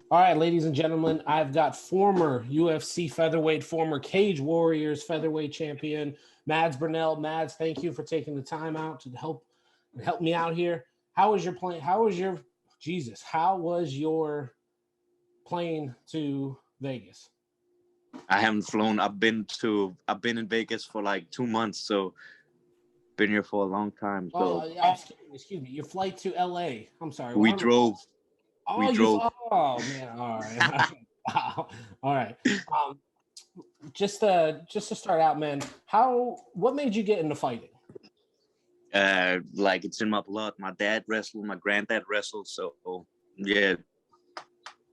All right, ladies and gentlemen, I've got former UFC featherweight, former Cage Warriors featherweight champion, Mads Burnell. Mads, thank you for taking the time out to help me out here. How was your plane? How was your Jesus? How was your plane to Vegas? I haven't flown. I've been in Vegas for like 2 months, so been here for a long time. Oh, So yeah, excuse me. Your flight to LA. I'm sorry. we drove. Oh, We drove. oh man. All right. Wow. All right. Um, just to start out, man. What made you get into fighting? Like it's in my blood. My dad wrestled. My granddad wrestled. So yeah,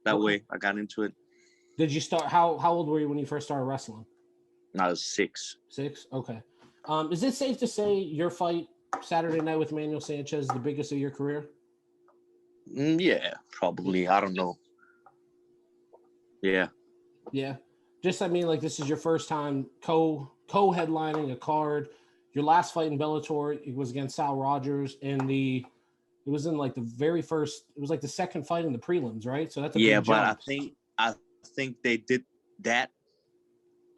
that way I got into it. Did you start? How old were you when you first started wrestling? I was 6. 6. Okay. Is it safe to say your fight Saturday night with Emmanuel Sanchez is the biggest of your career? Yeah, probably. I don't know. Yeah. Yeah. Just like this is your first time co-headlining a card. Your last fight in Bellator, it was against Sal Rogers it was in like the very first, it was like the second fight in the prelims, right? So that's a big jump. But I think they did that.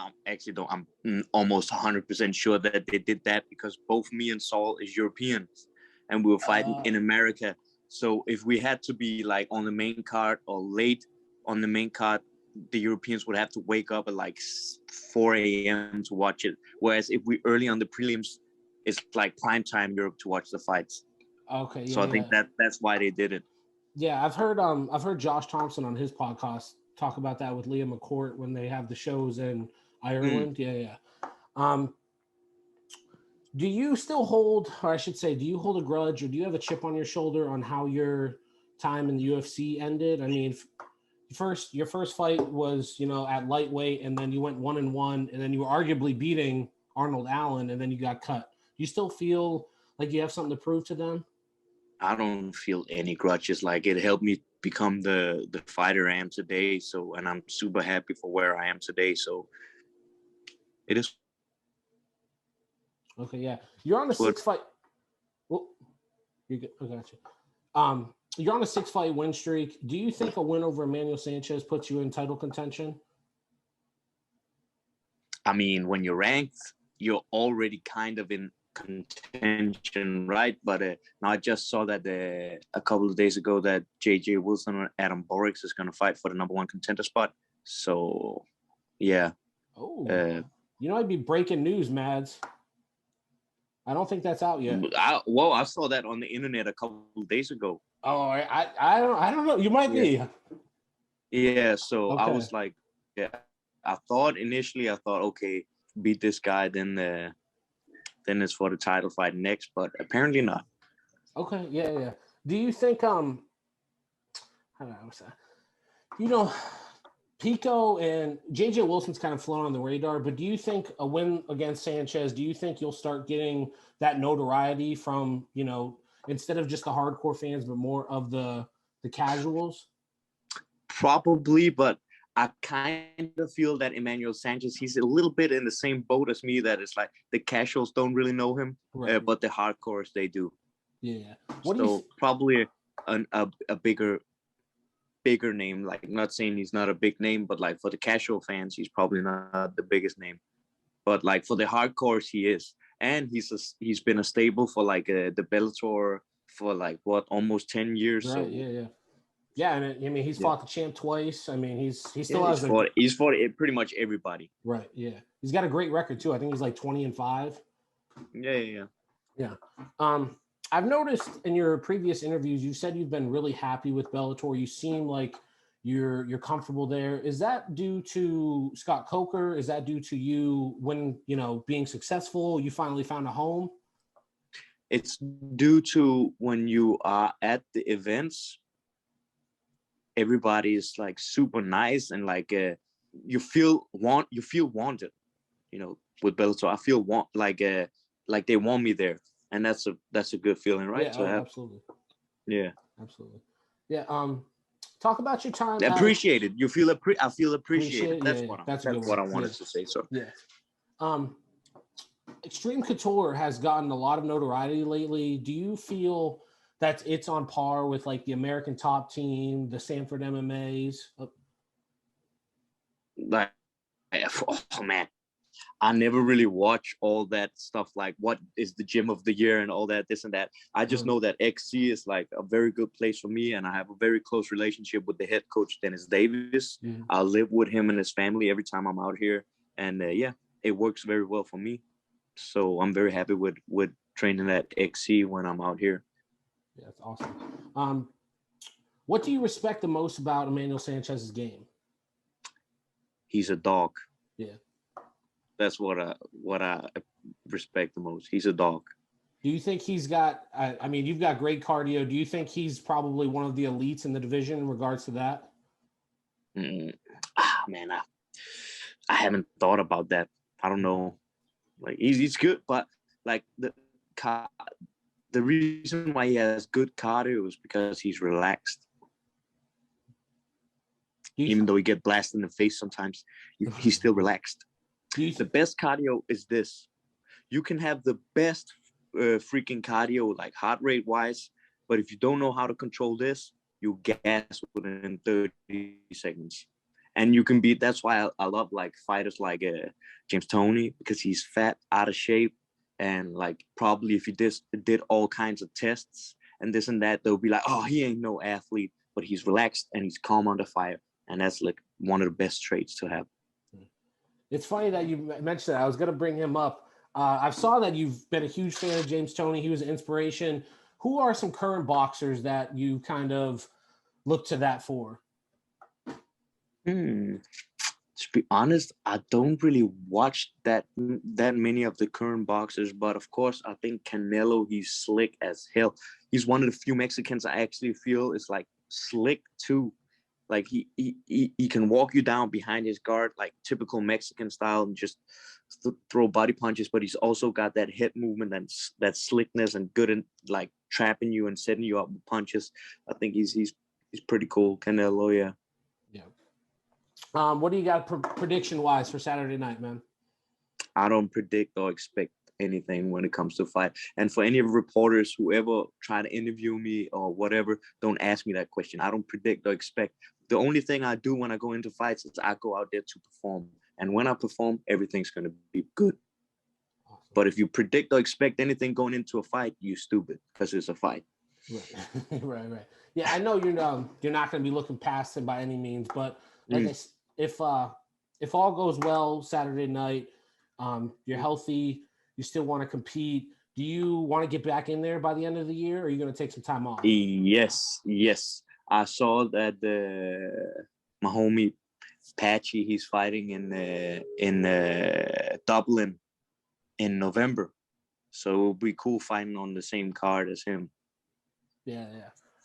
I'm almost 100% sure that they did that because both me and Saul is Europeans and we were fighting in America. So if we had to be like on the main card or late on the main card, the Europeans would have to wake up at like 4 a.m. to watch it. Whereas if we early on the prelims, it's like prime time Europe to watch the fights. Okay. Yeah, so I think that's why they did it. Yeah, I've heard Josh Thompson on his podcast talk about that with Leah McCourt when they have the shows in Ireland. Yeah. Do you still hold, or I should say, do you hold a grudge or do you have a chip on your shoulder on how your time in the UFC ended? I mean, your first fight was, at lightweight, and then you went 1-1, and then you were arguably beating Arnold Allen, and then you got cut. Do you still feel like you have something to prove to them? I don't feel any grudges. Like it helped me become the fighter I am today. So, and I'm super happy for where I am today. So it is. Okay, yeah. You're on a 6-fight. Well, you're good. I got you. You're on a 6-fight win streak. Do you think a win over Emmanuel Sanchez puts you in title contention? I mean, when you're ranked, you're already kind of in contention, right? But now I just saw that a couple of days ago that JJ Wilson and Adam Borix is going to fight for the number 1 contender spot. So, yeah. Oh, I'd be breaking news, Mads. I don't think that's out yet. I saw that on the internet a couple of days ago. Oh, I don't know. You might be. Yeah. So okay. I was like, yeah. I thought initially, okay, beat this guy, then it's for the title fight next, but apparently not. Okay. Yeah. Do you think Pico and JJ Wilson's kind of flown on the radar, but do you think a win against Sanchez, do you think you'll start getting that notoriety from, instead of just the hardcore fans, but more of the casuals? Probably, but I kind of feel that Emmanuel Sanchez, he's a little bit in the same boat as me, that it's like the casuals don't really know him, right. But the hardcores, they do. Yeah. Probably a bigger name, like not saying he's not a big name, but like for the casual fans, he's probably not the biggest name. But like for the hardcores, he is. And he's been a staple for like the Bellator for like almost 10 years. Right, so yeah, and he's fought the champ twice. I mean, he still has he's fought pretty much everybody. Right, yeah. He's got a great record too. I think he's like 20-5. Yeah. I've noticed in your previous interviews, you said you've been really happy with Bellator. You seem like you're comfortable there. Is that due to Scott Coker? Is that due to you when, being successful, you finally found a home? It's due to when you are at the events, everybody is like super nice and like you feel wanted, with Bellator. I feel like they want me there. And that's a good feeling, right? Yeah, absolutely. Yeah, absolutely. Yeah. Talk about your time. Appreciated. You feel I feel appreciated. That's what I wanted to say. So yeah. Extreme Couture has gotten a lot of notoriety lately. Do you feel it's on par with like the American Top Team, the Sanford MMAs? Like, oh man, I never really watch all that stuff, like what is the gym of the year and all that, this and that. I just know that XC is like a very good place for me, and I have a very close relationship with the head coach, Dennis Davis. I live with him and his family every time I'm out here, and yeah, it works very well for me. So I'm very happy with training at XC when I'm out here. Yeah, that's awesome. What do you respect the most about Emmanuel Sanchez's game? He's a dog. Yeah. That's what I respect the most. He's a dog. Do you think he's got, I mean, you've got great cardio. Do you think he's probably one of the elites in the division in regards to that? Man, I haven't thought about that. I don't know. Like, he's good, but like the reason why he has good cardio is because he's relaxed. Even though he get blasted in the face sometimes, he's still relaxed. The best cardio is this. You can have the best freaking cardio, like heart rate wise, but if you don't know how to control this, you gas within 30 seconds. And you can beat, that's why I love like fighters like James Toney, because he's fat, out of shape. And like probably if he did all kinds of tests and this and that, they'll be like, oh, he ain't no athlete, but he's relaxed and he's calm under fire. And that's like one of the best traits to have. It's funny that you mentioned that. I was going to bring him up. I saw that you've been a huge fan of James Toney. He was an inspiration. Who are some current boxers that you kind of look to that for? To be honest, I don't really watch that many of the current boxers, but of course, I think Canelo, he's slick as hell. He's one of the few Mexicans I actually feel is like slick too. Like he can walk you down behind his guard, like typical Mexican style, and just throw body punches. But he's also got that head movement and that slickness and good in like trapping you and setting you up with punches. I think he's pretty cool, Canelo. Yeah. Yeah. What do you got prediction wise for Saturday night, man? I don't predict or expect anything when it comes to fight. And for any reporters who ever try to interview me or whatever, don't ask me that question. I don't predict or expect. The only thing I do when I go into fights is I go out there to perform. And when I perform, everything's going to be good. Awesome. But if you predict or expect anything going into a fight, you're stupid because it's a fight. Right. right. Yeah, I know you're not going to be looking past him by any means, but like if all goes well Saturday night, you're healthy, you still want to compete. Do you want to get back in there by the end of the year, or are you going to take some time off? Yes. I saw that my homie Patchy, he's fighting in Dublin in November, so it'll be cool fighting on the same card as him. Yeah.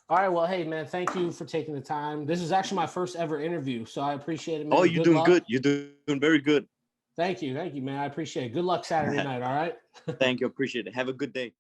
All right, well, hey man, thank you for taking the time. This is actually my first ever interview, so I appreciate it, man. Oh, you're doing good. You're doing very good. Thank you, man. I appreciate it. Good luck Saturday night. All right. Thank you. Appreciate it. Have a good day.